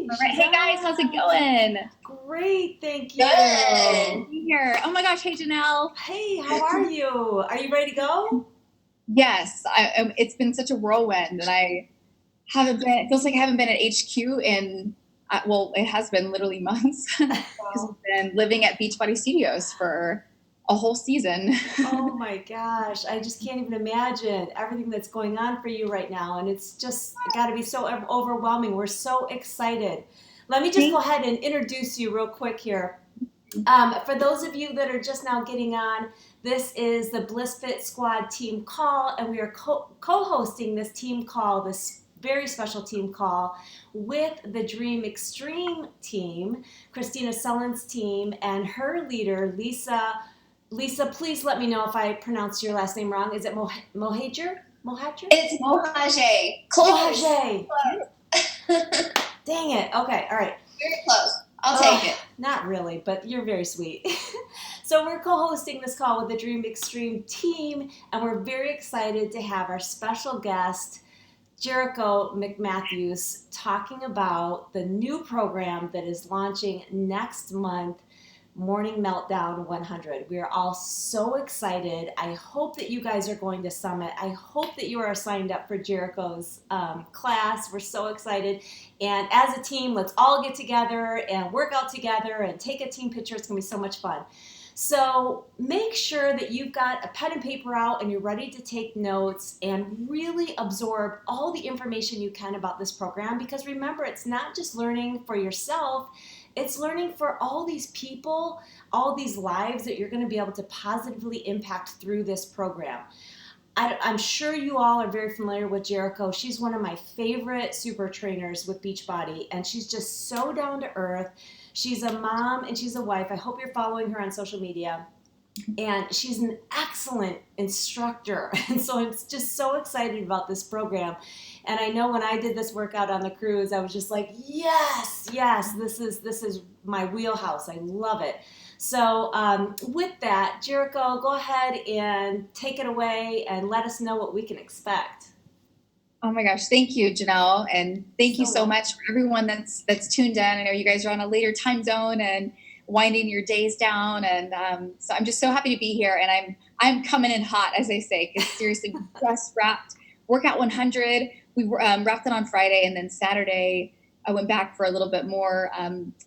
All right. Hey guys, how's it going? Great, thank you. Good. Here. Oh my gosh. Hey Janelle. Hey, how are you? Are you ready to go? Yes, it's been such a whirlwind, and I haven't been. It feels like I haven't been at HQ in. Well, it has been literally months because we've been living at Beachbody Studios for a whole season. Oh my gosh, I just can't even imagine everything that's going on for you right now, and it's just got to be so overwhelming. We're so excited. Let me just go ahead and introduce you real quick here. For those of you that are just now getting on, this is the Bliss Fit Squad team call, and we are co-hosting this team call, this very special team call with the Dream Extreme team, Christina Sullen's team, and her leader, Lisa. Lisa, please let me know if I pronounced your last name wrong. Is it Mohajer? Mohajer? It's Mohajer. Close. Mohajer. Dang it. Okay, all right. Very close. I'll take it. Not really, but you're very sweet. So we're co-hosting this call with the Dream Extreme team, and we're very excited to have our special guest, Jericho McMatthews, talking about the new program that is launching next month, Morning Meltdown 100. We are all so excited. I hope that you guys are going to Summit. I hope that you are signed up for Jericho's class. We're so excited. And as a team, let's all get together and work out together and take a team picture. It's going to be so much fun. So make sure that you've got a pen and paper out and you're ready to take notes and really absorb all the information you can about this program, because remember, it's not just learning for yourself, it's learning for all these people, all these lives that you're going to be able to positively impact through this program. I'm sure you all are very familiar with Jericho. She's one of my favorite super trainers with Beachbody, and she's just so down to earth. She's a mom and she's a wife. I hope you're following her on social media. And she's an excellent instructor. And so I'm just so excited about this program. And I know when I did this workout on the cruise, I was just like, yes, this is my wheelhouse. I love it. So with that, Jericho, go ahead and take it away and let us know what we can expect. Oh my gosh, thank you, Janelle, and thank you so much for everyone that's tuned in. I know you guys are on a later time zone and winding your days down, and so I'm just so happy to be here. And I'm coming in hot, as they say, because seriously, we just wrapped Workout 100. We wrapped it on Friday, and then Saturday I went back for a little bit more,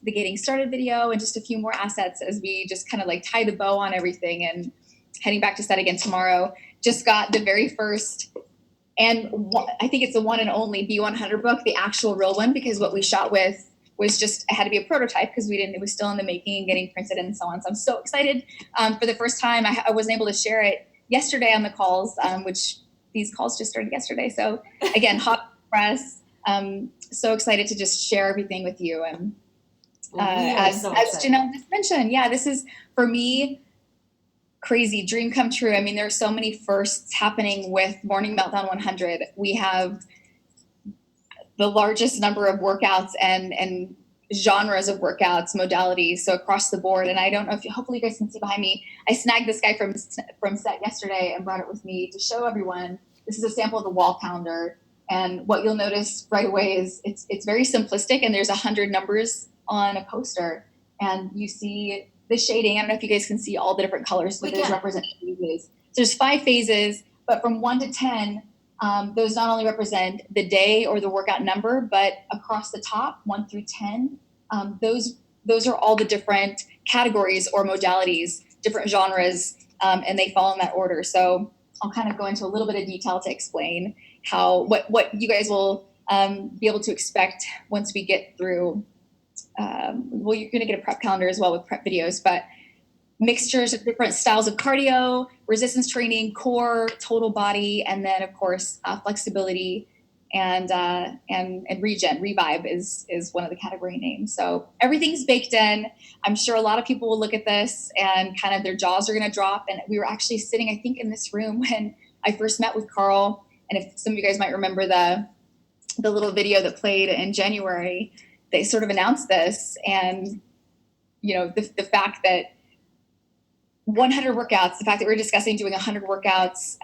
the getting started video and just a few more assets as we just kind of like tie the bow on everything, and heading back to set again tomorrow. Just got the very first, and I think it's the one and only B100 book, the actual real one, because what we shot with was just, it had to be a prototype because it was still in the making and getting printed and so on. So I'm so excited. For the first time, I wasn't able to share it yesterday on the calls, which these calls just started yesterday. So again, hot press. So excited to just share everything with you. And as Janelle just mentioned, this is, for me, crazy dream come true. I mean, there are so many firsts happening with Morning Meltdown 100. We have the largest number of workouts and genres of workouts, modalities, so across the board. And I don't know if hopefully you guys can see behind me, I snagged this guy from set yesterday and brought it with me to show everyone. This is a sample of the wall calendar. And what you'll notice right away is it's very simplistic, and there's 100 numbers on a poster. And you see the shading. I don't know if you guys can see all the different colors, but those represent phases. So there's 5 phases, but from 1 to 10, those not only represent the day or the workout number, but across the top, 1 through 10, those are all the different categories or modalities, different genres, and they fall in that order. So I'll kind of go into a little bit of detail to explain what you guys will be able to expect once we get through. Well, you're going to get a prep calendar as well with prep videos, but mixtures of different styles of cardio, resistance training, core, total body, and then of course flexibility and regen. Revive is one of the category names. So everything's baked in. I'm sure a lot of people will look at this and kind of their jaws are going to drop. And we were actually sitting, I think, in this room when I first met with Carl. And if some of you guys might remember the little video that played in January, they sort of announced this, and the fact that 100 workouts, the fact that we're discussing doing 100 workouts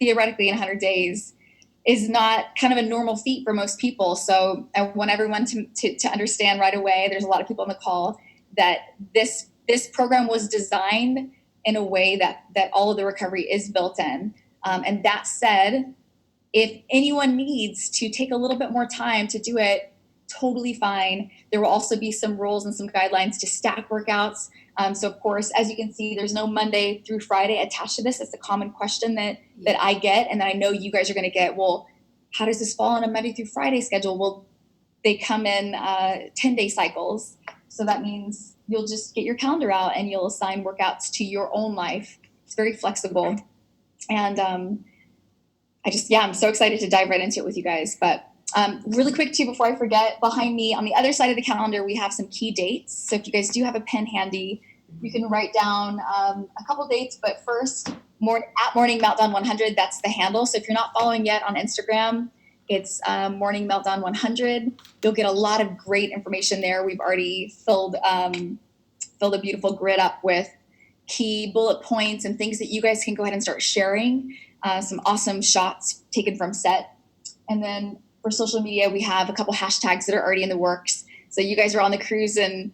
theoretically in 100 days is not kind of a normal feat for most people. So I want everyone to understand right away, there's a lot of people on the call, that this program was designed in a way that all of the recovery is built in. And that said, if anyone needs to take a little bit more time to do it, totally fine. There will also be some rules and some guidelines to stack workouts. So of course, as you can see, there's no Monday through Friday attached to this. It's a common question that I get, and that I know you guys are going to get. Well, how does this fall on a Monday through Friday schedule? Well, they come in 10-day cycles. So that means you'll just get your calendar out and you'll assign workouts to your own life. It's very flexible. And I'm so excited to dive right into it with you guys. But really quick too, before I forget, behind me on the other side of the calendar, we have some key dates. So if you guys do have a pen handy, you can write down a couple dates. But first, at Morning Meltdown 100, that's the handle. So if you're not following yet on Instagram, it's Morning Meltdown 100. You'll get a lot of great information there. We've already filled a beautiful grid up with key bullet points and things that you guys can go ahead and start sharing. Some awesome shots taken from set. And then for social media, we have a couple hashtags that are already in the works. So you guys are on the cruise, and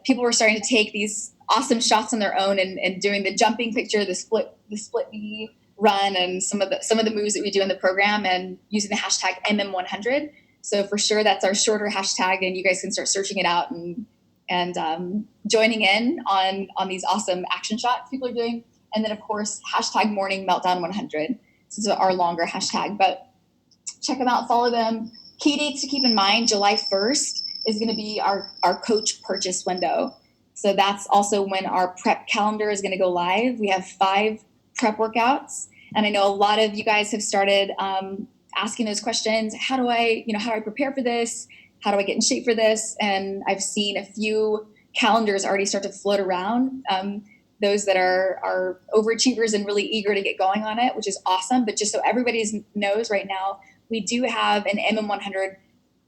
people were starting to take these awesome shots on their own and doing the jumping picture, the split knee run, and some of the moves that we do in the program, and using the hashtag MM100. So for sure, that's our shorter hashtag, and you guys can start searching it out and joining in on these awesome action shots people are doing. And then of course, hashtag Morning Meltdown 100. This is our longer hashtag, but check them out, follow them. Key dates to keep in mind: July 1st is going to be our coach purchase window. So that's also when our prep calendar is going to go live. We have 5 prep workouts. And I know a lot of you guys have started asking those questions. How do I prepare for this? How do I get in shape for this? And I've seen a few calendars already start to float around. Those that are overachievers and really eager to get going on it, which is awesome. But just so everybody knows right now, we do have an MM100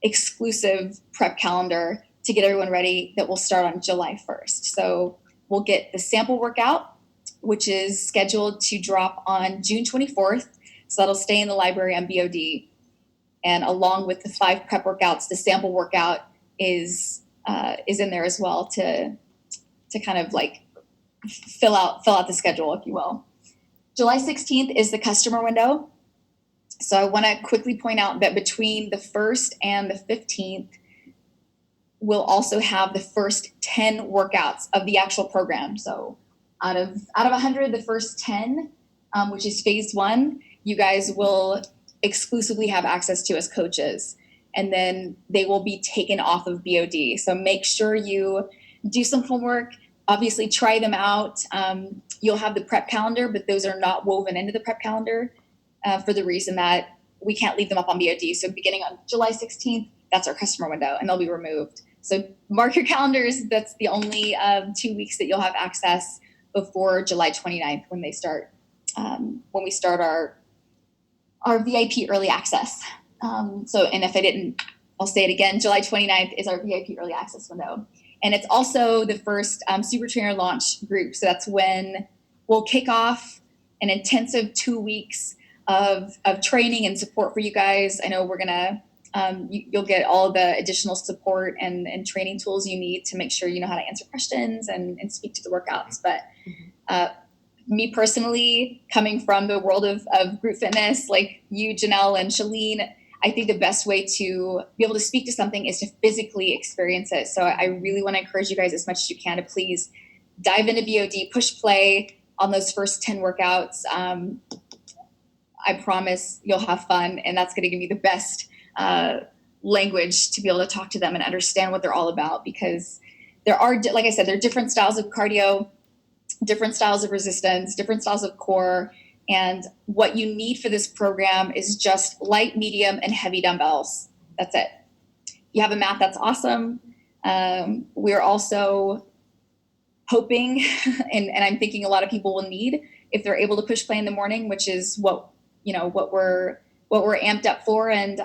exclusive prep calendar to get everyone ready that will start on July 1st. So we'll get the sample workout, which is scheduled to drop on June 24th. So that'll stay in the library on BOD. And along with the 5 prep workouts, the sample workout is in there as well to kind of like fill out the schedule, if you will. July 16th is the customer window. So I want to quickly point out that between the 1st and the 15th, we'll also have the first 10 workouts of the actual program. So out of 100, the first 10, which is phase 1, you guys will exclusively have access to as coaches. And then they will be taken off of BOD. So make sure you do some homework. Obviously, try them out. You'll have the prep calendar, but those are not woven into the prep calendar for the reason that we can't leave them up on BOD. So beginning on July 16th, that's our customer window, and they'll be removed. So mark your calendars. That's the only 2 weeks that you'll have access before July 29th when they start. When we start our VIP early access. And if I didn't, I'll say it again. July 29th is our VIP early access window. And it's also the first Super Trainer launch group. So that's when we'll kick off an intensive 2 weeks of training and support for you guys. I know we're going to, you'll get all the additional support and training tools you need to make sure you know how to answer questions and speak to the workouts. But me personally, coming from the world of group fitness, like you, Janelle, and Shalene, I think the best way to be able to speak to something is to physically experience it. So I really want to encourage you guys as much as you can to please dive into BOD, push play on those first 10 workouts. I promise you'll have fun, and that's going to give you the best language to be able to talk to them and understand what they're all about, because there are, like I said, there are different styles of cardio, different styles of resistance, different styles of core. And what you need for this program is just light, medium, and heavy dumbbells. That's it. You have a mat, that's awesome. We're also hoping, and I'm thinking a lot of people will need, if they're able to push play in the morning, which is what we're amped up for, and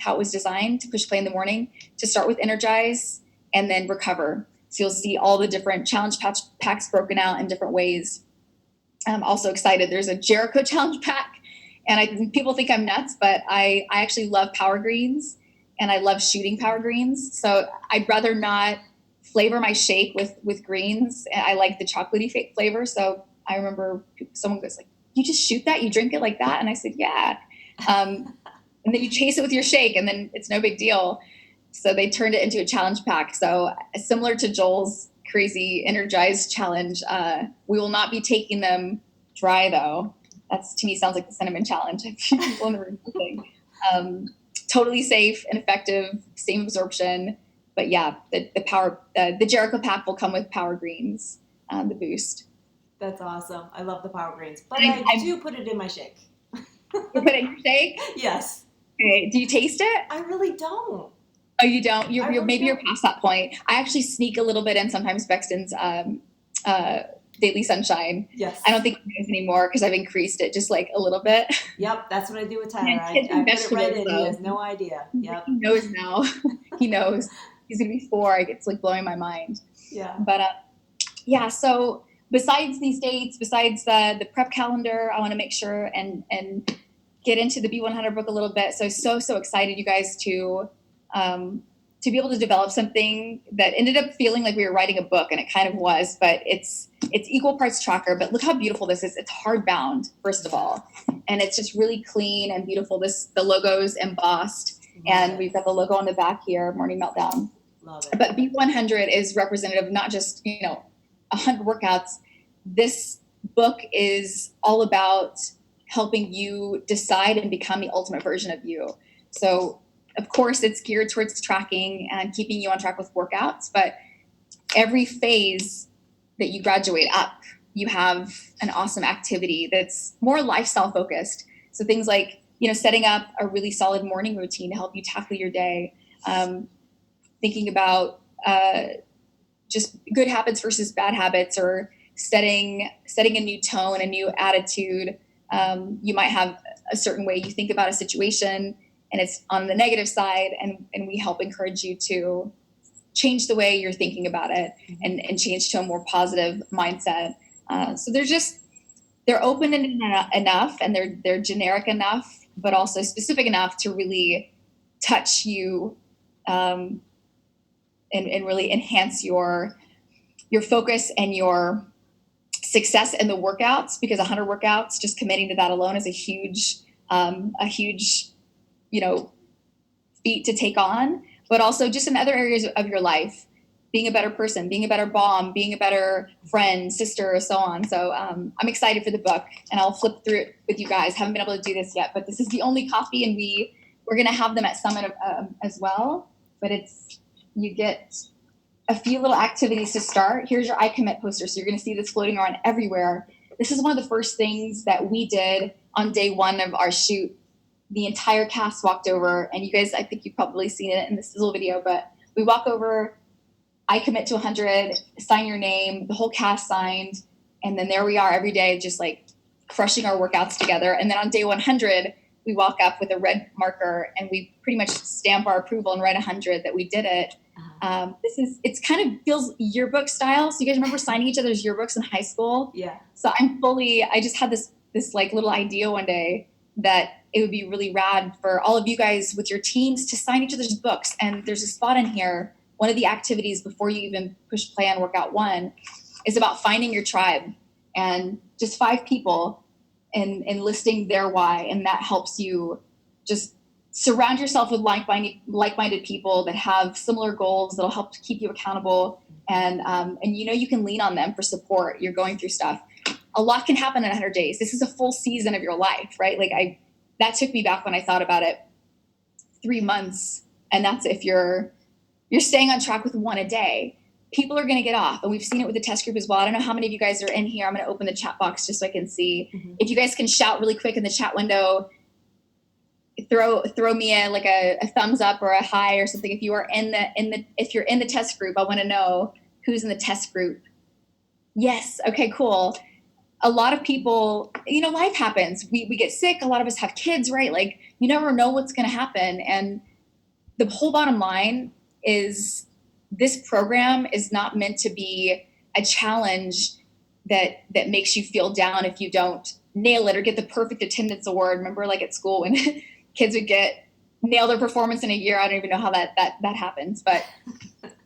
how it was designed to push play in the morning, to start with energize and then recover. So you'll see all the different challenge packs broken out in different ways. I'm also excited. There's a Jericho challenge pack, And people think I'm nuts, but I actually love power greens, and I love shooting power greens. So I'd rather not flavor my shake with greens. I like the chocolatey flavor. So I remember someone goes like, "You just shoot that? You drink it like that?" And I said, "Yeah." And then you chase it with your shake, and then it's no big deal. So they turned it into a challenge pack. So similar to Joel's crazy energized challenge, we will not be taking them dry though. That's, to me, sounds like the cinnamon challenge. People in the room think. Totally safe and effective, same absorption. But yeah, the Jericho pack will come with power greens, the boost. That's awesome. I love the power greens, but I do put it in my shake. You put it in your shake? Yes. Okay. Do you taste it? I really don't. Oh, you don't? Really Maybe you're past that point. I actually sneak a little bit in sometimes Bexton's Daily Sunshine. Yes. I don't think he knows anymore because I've increased it just like a little bit. Yep, that's what I do with Tyler. I Kids and put it right in. vegetables, He though. has no idea. Yep. He knows now. He knows. He's going to be 4. It's like blowing my mind. Yeah. But yeah, so besides these dates, besides the prep calendar, I want to make sure and get into the B100 book a little bit. So excited, you guys, to be able to develop something that ended up feeling like we were writing a book, and it kind of was, but it's equal parts tracker. But look how beautiful this is. It's hardbound, first of all, and it's just really clean and beautiful. The logo's embossed, and we've got the logo on the back here, Morning Meltdown. Love it. But B100 is representative of not just 100 workouts. This book is all about helping you decide and become the ultimate version of you. So, of course, it's geared towards tracking and keeping you on track with workouts, but every phase that you graduate up, you have an awesome activity that's more lifestyle focused. So things like, setting up a really solid morning routine to help you tackle your day, thinking about just good habits versus bad habits, or setting a new tone, a new attitude. You might have a certain way you think about a situation, and it's on the negative side, and we help encourage you to change the way you're thinking about it and change to a more positive mindset. So they're open enough, and they're generic enough, but also specific enough to really touch you and really enhance your focus and your success in the workouts, because 100 workouts, just committing to that alone is a huge feat to take on, but also just in other areas of your life, being a better person, being a better mom, being a better friend, sister, so on. So I'm excited for the book, and I'll flip through it with you guys. Haven't been able to do this yet, but this is the only copy, and we're going to have them at Summit as well. But you get a few little activities to start. Here's your I commit poster. So you're going to see this floating around everywhere. This is one of the first things that we did on day 1 of our shoot. The entire cast walked over, and you guys, I think you've probably seen it in the sizzle video, but we walk over, I commit to 100, sign your name, the whole cast signed, and then there we are every day, just like crushing our workouts together. And then on day 100, we walk up with a red marker, and we pretty much stamp our approval and write 100 that we did it. It's kind of feels yearbook style. So you guys remember signing each other's yearbooks in high school? Yeah. So I just had this like little idea one day that it would be really rad for all of you guys with your teams to sign each other's books. And there's a spot in here. One of the activities before you even push play on workout 1 is about finding your tribe, and just 5 people and listing their why. And that helps you just surround yourself with like-minded people that have similar goals that'll help to keep you accountable. And you can lean on them for support. You're going through stuff. A lot can happen in 100 days. This is a full season of your life, right? Like that took me back when I thought about it, 3 months. And that's if you're staying on track with 1 a day. People are going to get off. And we've seen it with the test group as well. I don't know how many of you guys are in here. I'm going to open the chat box just so I can see. If you guys can shout really quick in the chat window, throw me a thumbs up or a hi or something. If you are if you're in the test group, I want to know who's in the test group. Yes. Okay, cool. A lot of people, life happens. We get sick. A lot of us have kids, right? Like, you never know what's going to happen. And the whole bottom line is this program is not meant to be a challenge that makes you feel down if you don't nail it or get the perfect attendance award. Remember, like at school when kids would nail their performance in a year. I don't even know how that happens, but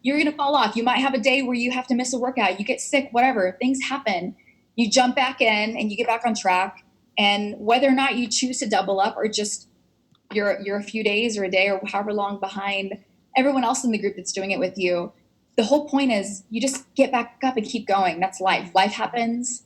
you're going to fall off. You might have a day where you have to miss a workout. You get sick, whatever. Things happen. You jump back in and you get back on track. And whether or not you choose to double up or just you're a few days or a day or however long behind everyone else in the group that's doing it with you, the whole point is you just get back up and keep going. That's life. Life happens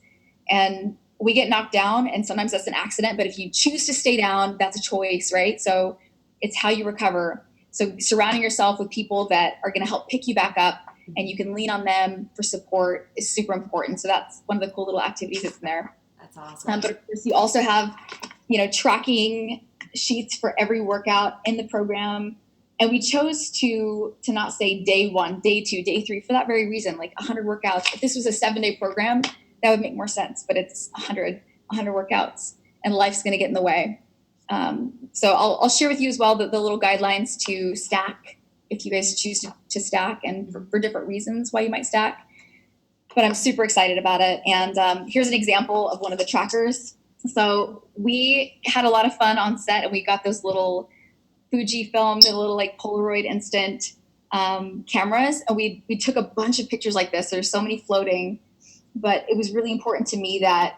and we get knocked down, and sometimes that's an accident. But if you choose to stay down, that's a choice, right? So it's how you recover. So surrounding yourself with people that are going to help pick you back up and you can lean on them for support is super important. So that's one of the cool little activities that's in there. That's awesome. But of course you also have, tracking sheets for every workout in the program. And we chose to not say day 1, day 2, day 3 for that very reason, like 100 workouts. If this was a 7-day program, that would make more sense, but it's 100 workouts and life's going to get in the way. So I'll share with you as well the little guidelines to stack if you guys choose to stack and for different reasons why you might stack. But I'm super excited about it. And here's an example of one of the trackers. So we had a lot of fun on set and we got those little Fujifilm, the little like Polaroid instant cameras. And we took a bunch of pictures like this. There's so many floating, but it was really important to me that,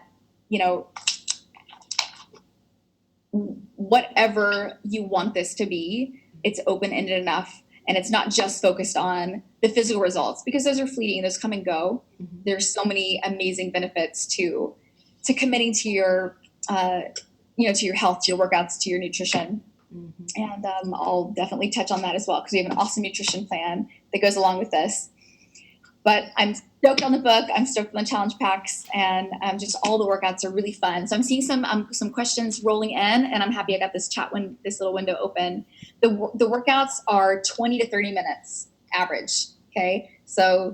whatever you want this to be, it's open-ended enough. And it's not just focused on the physical results because those are fleeting, those come and go. Mm-hmm. There's so many amazing benefits to committing to your, to your health, to your workouts, to your nutrition. Mm-hmm. And I'll definitely touch on that as well because we have an awesome nutrition plan that goes along with this. But I'm stoked on the book. I'm stoked on the challenge packs, and just all the workouts are really fun. So I'm seeing some questions rolling in, and I'm happy I got this this little window open. The workouts are 20 to 30 minutes average. Okay, so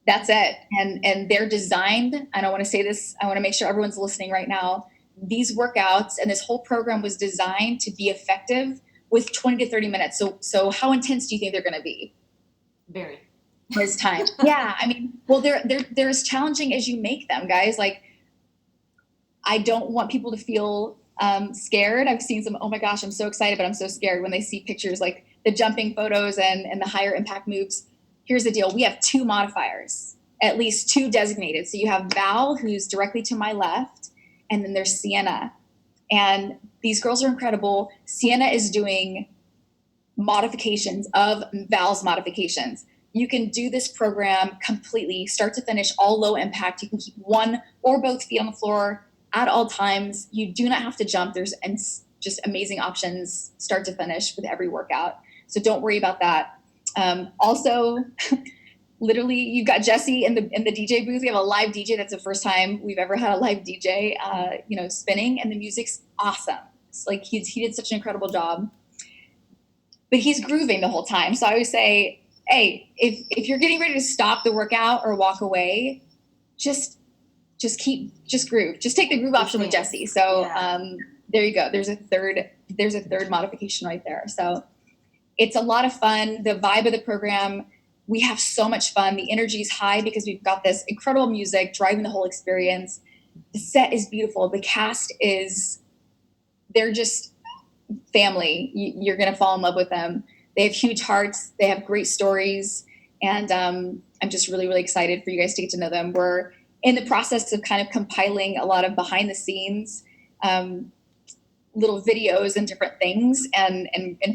that's it, and they're designed. And I want to say this. I want to make sure everyone's listening right now. These workouts and this whole program was designed to be effective with 20 to 30 minutes. So how intense do you think they're going to be? Very. This time. Yeah. I mean, well, they're as challenging as you make them, guys. Like, I don't want people to feel scared. I've seen some, oh my gosh, I'm so excited, but I'm so scared when they see pictures like the jumping photos and the higher impact moves. Here's the deal. We have 2 modifiers, at least 2 designated. So you have Val, who's directly to my left, and then there's Sienna. And these girls are incredible. Sienna is doing modifications of Val's modifications. You can do this program completely, start to finish, all low impact. You can keep 1 or both feet on the floor at all times. You do not have to jump. There's just amazing options, start to finish, with every workout. So don't worry about that. Also, literally, you've got Jesse in the DJ booth. We have a live DJ. That's the first time we've ever had a live DJ, spinning, and the music's awesome. It's like he did such an incredible job. But he's grooving the whole time. So I always say, hey, if you're getting ready to stop the workout or walk away, just groove. Just take the groove option with Jesse. So there you go. There's a third modification right there. So it's a lot of fun. The vibe of the program, we have so much fun. The energy is high because we've got this incredible music driving the whole experience. The set is beautiful. The cast they're just family. You're going to fall in love with them. They have huge hearts. They have great stories. And I'm just really, really excited for you guys to get to know them. We're in the process of kind of compiling a lot of behind the scenes little videos and different things and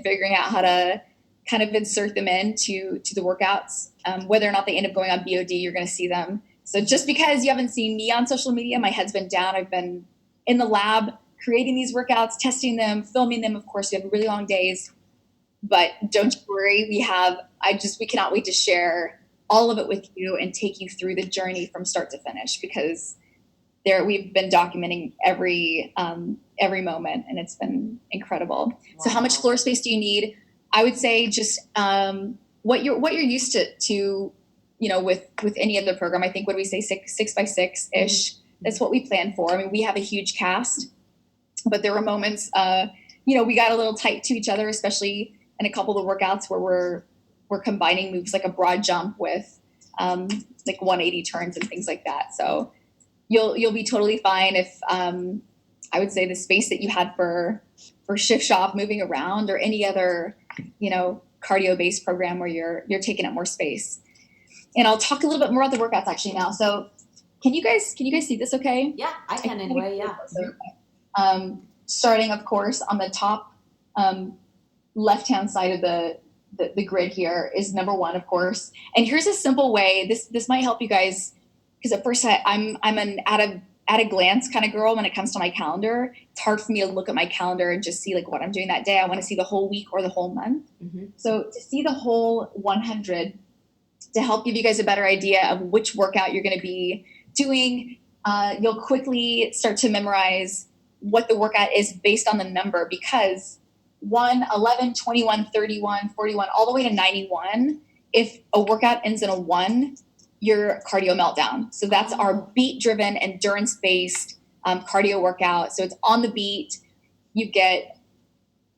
figuring out how to kind of insert them into the workouts. Whether or not they end up going on BOD, you're going to see them. So just because you haven't seen me on social media, my head's been down. I've been in the lab creating these workouts, testing them, filming them. Of course, we have really long days. But don't you worry, we cannot wait to share all of it with you and take you through the journey from start to finish, because we've been documenting every moment, and it's been incredible. Wow. So how much floor space do you need? I would say just what you're used to with any other program. I think, what do we say, 6 by 6 ish? Mm-hmm. That's what we plan for. I mean, we have a huge cast, but there were moments we got a little tight to each other, especially in a couple of the workouts where we're combining moves like a broad jump with like 180 turns and things like that. So you'll be totally fine if I would say the space that you had for shift shop, moving around, or any other, cardio based program where you're taking up more space. And I'll talk a little bit more about the workouts actually now. So can you guys see this okay? Yeah, I can anyway. Yeah. Starting, of course, on the top left-hand side of the grid here is number 1, of course. And here's a simple way. This might help you guys, because at first I'm an at a glance kind of girl when it comes to my calendar. It's hard for me to look at my calendar and just see like what I'm doing that day. I want to see the whole week or the whole month. Mm-hmm. So to see the whole 100, to help give you guys a better idea of which workout you're going to be doing, you'll quickly start to memorize what the workout is based on the number, because 1, 11, 21, 31, 41, all the way to 91. If a workout ends in a 1, you're cardio meltdown. So that's our beat-driven, endurance-based cardio workout. So it's on the beat. You get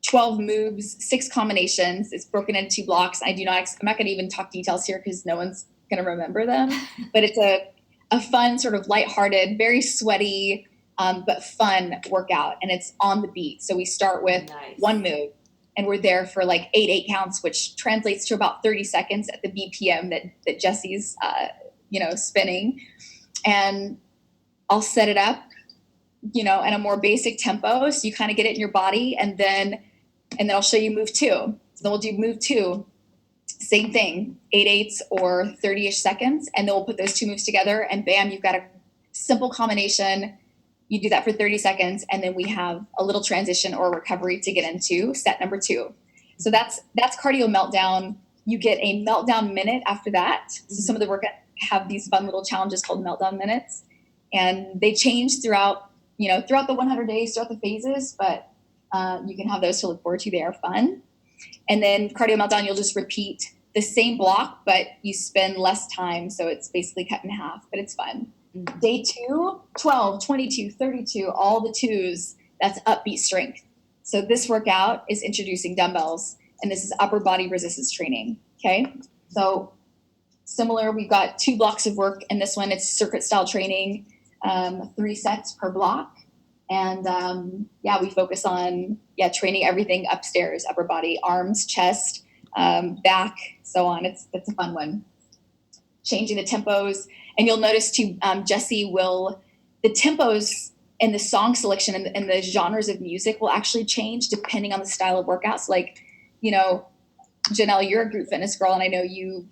12 moves, 6 combinations. It's broken into 2 blocks. I'm not going to even talk details here because no one's going to remember them. But it's a fun, sort of lighthearted, very sweaty, but fun workout. And it's on the beat. So we start with 1 move, and we're there for like 8 counts, which translates to about 30 seconds at the BPM that Jesse's, spinning. And I'll set it up, in a more basic tempo, so you kind of get it in your body, and then I'll show you move 2. So then we'll do move 2, same thing, 8/8 or 30-ish seconds, and then we'll put those 2 moves together, and bam, you've got a simple combination. You do that for 30 seconds, and then we have a little transition or recovery to get into set number 2. So that's cardio meltdown. You get a meltdown minute after that. So some of the workouts have these fun little challenges called meltdown minutes, and they change throughout the 100 days, throughout the phases, but you can have those to look forward to. They are fun. And then cardio meltdown, you'll just repeat the same block, but you spend less time. So it's basically cut in half, but it's fun. Mm-hmm. Day 2, 12, 22, 32, all the 2s, that's upbeat strength. So this workout is introducing dumbbells, and this is upper body resistance training. Okay. So similar, we've got 2 blocks of work, and this one, it's circuit style training, 3 sets per block. And we focus on training everything upstairs, upper body, arms, chest, back, so on. It's a fun one. Changing the tempos, and you'll notice too, Jesse the tempos and the song selection and the genres of music will actually change depending on the style of workouts. Like, Janelle, you're a group fitness girl, and I know you.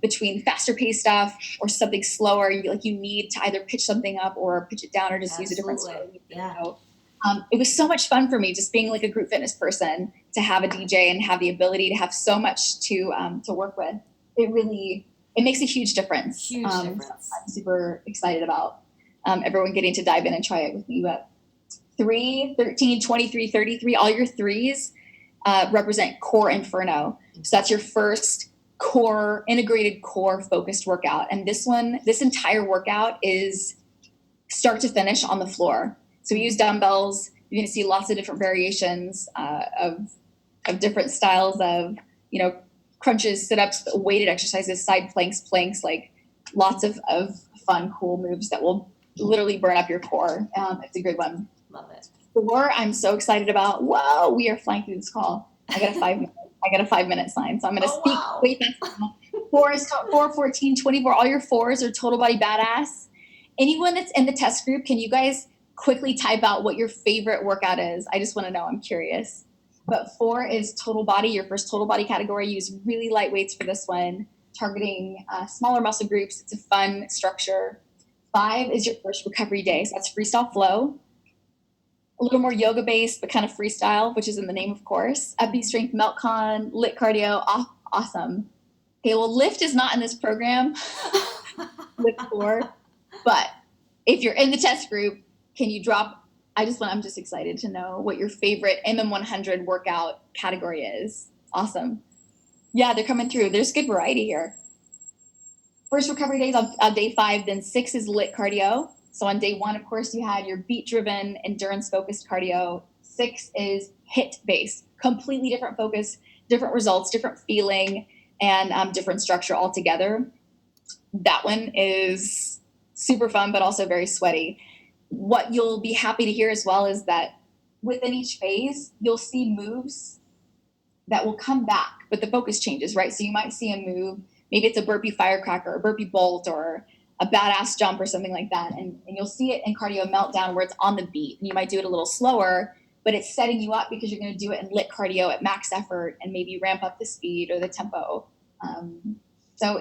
Between faster paced stuff or something slower, you need to either pitch something up or pitch it down or just use a different style. Yeah. It was so much fun for me, just being like a group fitness person, to have a DJ and have the ability to have so much to work with. It makes a huge difference. I'm super excited about everyone getting to dive in and try it with me. But 3, 13, 23, 33, all your 3s represent core inferno. So that's your first integrated core focused workout. And this entire workout is start to finish on the floor. So we use dumbbells. You're going to see lots of different variations of different styles of, crunches, sit-ups, weighted exercises, side planks, like lots of fun, cool moves that will literally burn up your core. It's a good one. Love it. 4, I'm so excited about. Whoa, we are flying through this call. I got a 5-minute sign, so I'm going to speak way fast. 4 is 4, 14, 24. All your 4s are total body badass. Anyone that's in the test group, can you guys quickly type out what your favorite workout is? I just want to know. I'm curious. But 4 is total body, your first total body category. Use really light weights for this one, targeting smaller muscle groups. It's a fun structure. 5 is your first recovery day. So that's freestyle flow. A little more yoga based, but kind of freestyle, which is in the name, of course. Upbeat strength, Meltcon, lit cardio, awesome. Okay, well, lift is not in this program, lift 4, but if you're in the test group, can you drop? I'm just excited to know what your favorite MM100 workout category is. Awesome. Yeah, they're coming through. There's good variety here. First recovery days on day 5, then 6 is lit cardio. So on day 1, of course, you had your beat-driven, endurance-focused cardio. 6 is HIIT-based, completely different focus, different results, different feeling, and different structure altogether. That one is super fun, but also very sweaty. What you'll be happy to hear as well is that within each phase, you'll see moves that will come back, but the focus changes, right? So you might see a move, maybe it's a burpee firecracker, or burpee bolt, or a badass jump or something like that. And you'll see it in cardio meltdown where it's on the beat, and you might do it a little slower, but it's setting you up because you're going to do it in lit cardio at max effort and maybe ramp up the speed or the tempo. So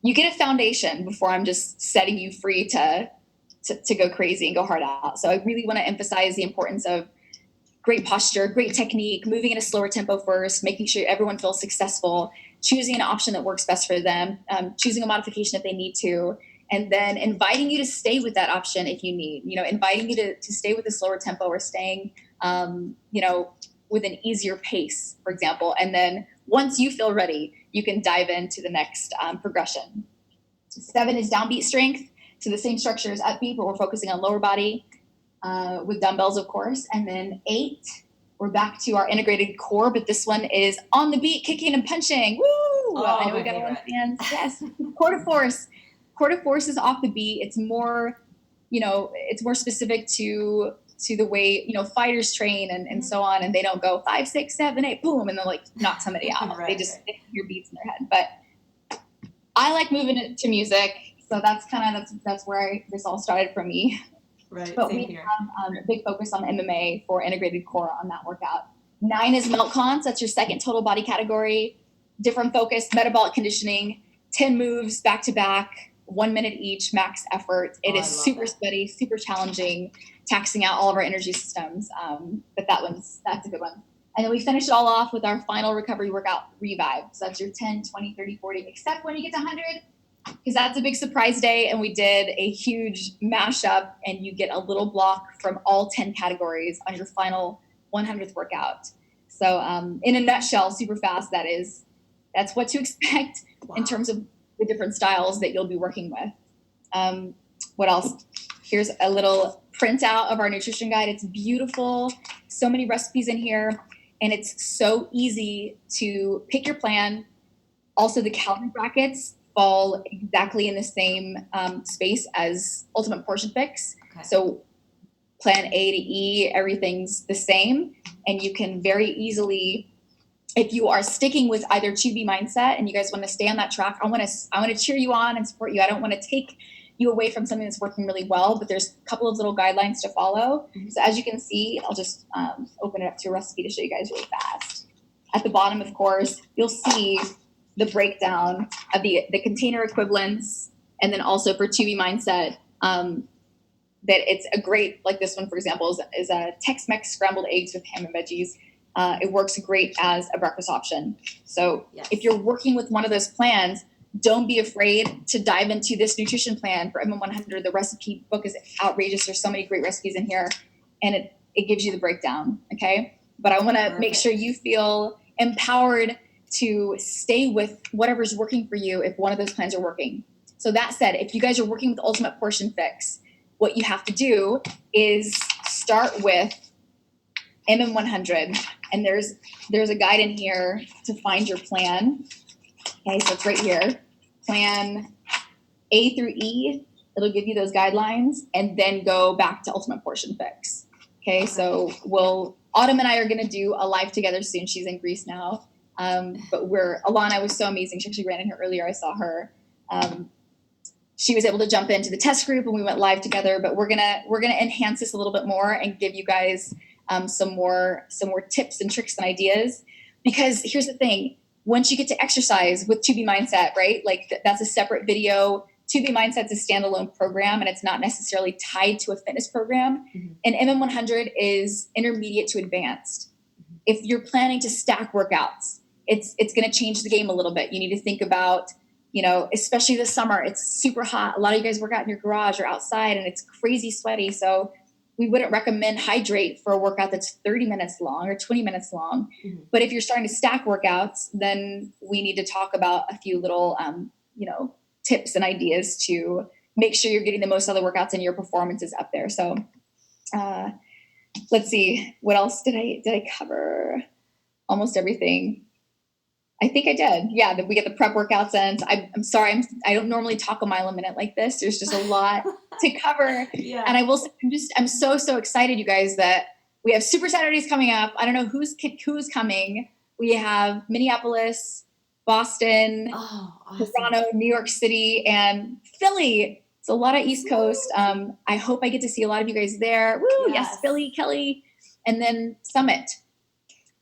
you get a foundation before I'm just setting you free to go crazy and go hard out. So I really want to emphasize the importance of great posture, great technique, moving in a slower tempo first, making sure everyone feels successful, choosing an option that works best for them, choosing a modification if they need to, and then inviting you to stay with that option if you need, inviting you to stay with a slower tempo or staying, with an easier pace, for example. And then once you feel ready, you can dive into the next progression. 7 is downbeat strength. So the same structure as upbeat, but we're focusing on lower body with dumbbells, of course. And then 8, we're back to our integrated core, but this one is on the beat, kicking and punching. Woo! Oh, I know we got a lot of fans. Yes. Core to force. Core to force is off the beat. It's more, it's more specific to the way, fighters train and so on. And they don't go 5, 6, 7, 8, boom, and they'll like knock somebody out. They just hear beats in their head. But I like moving it to music. So that's where this all started for me. Right. But we have a big focus on MMA for integrated core on that workout. 9 is Meltcon. So that's your second total body category. Different focus, metabolic conditioning, 10 moves back to back, 1 minute each, max effort. It is super sweaty, super challenging, taxing out all of our energy systems. But that's a good one. And then we finish it all off with our final recovery workout, Revive. So that's your 10, 20, 30, 40, except when you get to 100, because that's a big surprise day. And we did a huge mashup, and you get a little block from all 10 categories on your final 100th workout. So in a nutshell, super fast, that's what to expect in terms of the different styles that you'll be working with. What else? Here's a little printout of our nutrition guide. It's beautiful. So many recipes in here, and it's so easy to pick your plan. Also, the calorie brackets fall exactly in the same space as Ultimate Portion Fix. Okay. So plan A to E, everything's the same, and you can very easily, if you are sticking with either 2B mindset and you guys want to stay on that track, I want to cheer you on and support you. I don't want to take you away from something that's working really well, but there's a couple of little guidelines to follow. Mm-hmm. So as you can see, I'll just open it up to a recipe to show you guys really fast. At the bottom, of course, you'll see the breakdown of the container equivalents, and then also for 2B mindset, that it's a great, like this one, for example, is a Tex-Mex scrambled eggs with ham and veggies. It works great as a breakfast option. So if you're working with one of those plans, don't be afraid to dive into this nutrition plan for MM100. The recipe book is outrageous. There's so many great recipes in here, and it gives you the breakdown, okay? But I want to make sure you feel empowered to stay with whatever's working for you if one of those plans are working. So that said, if you guys are working with Ultimate Portion Fix, what you have to do is start with MM100, and there's a guide in here to find your plan. Okay, so it's right here. Plan A through E. It'll give you those guidelines, and then go back to Ultimate Portion Fix. Okay, so Autumn and I are going to do a live together soon. She's in Greece now. But Alana was so amazing. She actually ran in here earlier. I saw her. She was able to jump into the test group, and we went live together. But we're gonna enhance this a little bit more and give you guys some more tips and tricks and ideas. Because here's the thing: once you get to exercise with 2B Mindset, right? Like that's a separate video. 2B Mindset's a standalone program, and it's not necessarily tied to a fitness program. Mm-hmm. And MM100 is intermediate to advanced. Mm-hmm. If you're planning to stack workouts, it's going to change the game a little bit. You need to think about, especially this summer, it's super hot. A lot of you guys work out in your garage or outside, and it's crazy sweaty. So we wouldn't recommend hydrate for a workout that's 30 minutes long or 20 minutes long. Mm-hmm. But if you're starting to stack workouts, then we need to talk about a few little, tips and ideas to make sure you're getting the most out of the workouts and your performance is up there. So let's see, what else did I cover? Almost everything. I think I did. Yeah, that we get the prep workouts in. I'm sorry, I don't normally talk a mile a minute like this. There's just a lot to cover. Yeah. And I will say, I'm so excited, you guys, that we have Super Saturdays coming up. I don't know who's coming. We have Minneapolis, Boston, Oh, awesome. Toronto, New York City, and Philly. It's a lot of East Coast. I hope I get to see a lot of you guys there. Woo, yes, Philly, Kelly. And then Summit.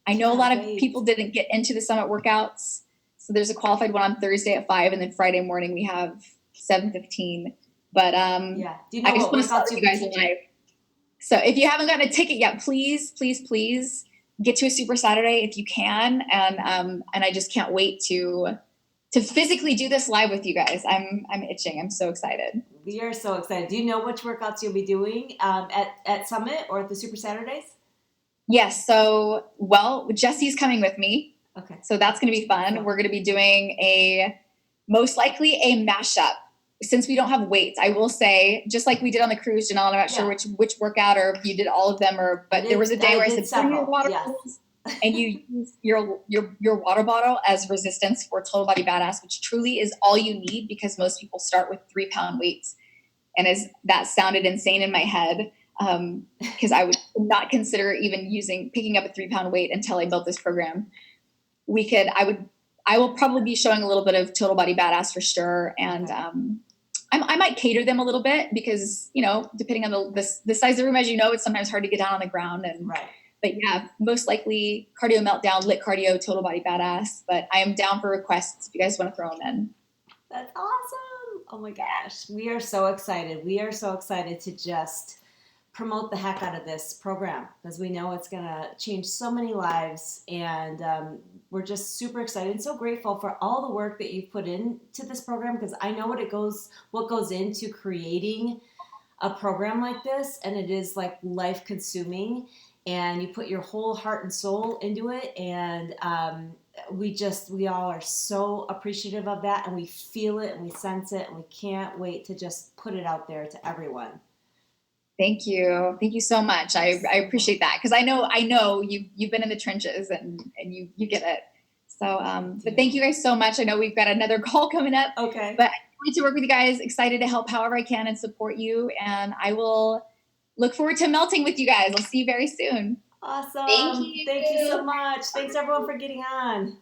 I know a lot of people didn't get into the Summit workouts. So there's a qualified one on Thursday at 5, and then Friday morning we have 7:15. But yeah. Do you know I just what want to start workouts with you guys live. So if you haven't gotten a ticket yet, please get to a Super Saturday if you can. And I just can't wait to physically do this live with you guys. I'm itching. I'm so excited. We are so excited. Do you know which workouts you'll be doing at Summit or at the Super Saturdays? Yes. So, well, Jesse's coming with me. Okay. So that's going to be fun. We're going to be doing most likely a mashup. Since we don't have weights, I will say, just like we did on the cruise, Janelle, I'm not sure which workout or if you did all of them but there was a day where I said, bring your water bottles and you use your water bottle as resistance for Total Body Badass, which truly is all you need because most people start with 3-pound weights. And as that sounded insane in my head, because I would not consider even picking up a 3-pound weight until I built this program. I will probably be showing a little bit of Total Body Badass for sure. And I might cater them a little bit because, depending on the size of the room, as you know, it's sometimes hard to get down on the ground. But yeah, most likely cardio meltdown, lit cardio, Total Body Badass. But I am down for requests if you guys want to throw them in. That's awesome. Oh my gosh. We are so excited. We are so excited to just promote the heck out of this program because we know it's going to change so many lives. And we're just super excited and so grateful for all the work that you've put into this program because I know what goes into creating a program like this. And it is like life consuming and you put your whole heart and soul into it. And we all are so appreciative of that and we feel it and we sense it and we can't wait to just put it out there to everyone. Thank you so much. I appreciate that because I know you've been in the trenches and you get it. So but thank you guys so much. I know we've got another call coming up. Okay. But I wanted to work with you guys, excited to help however I can and support you, and I will look forward to melting with you guys. I'll see you very soon. Awesome. Thank you. Thank you so much. Thanks everyone for getting on.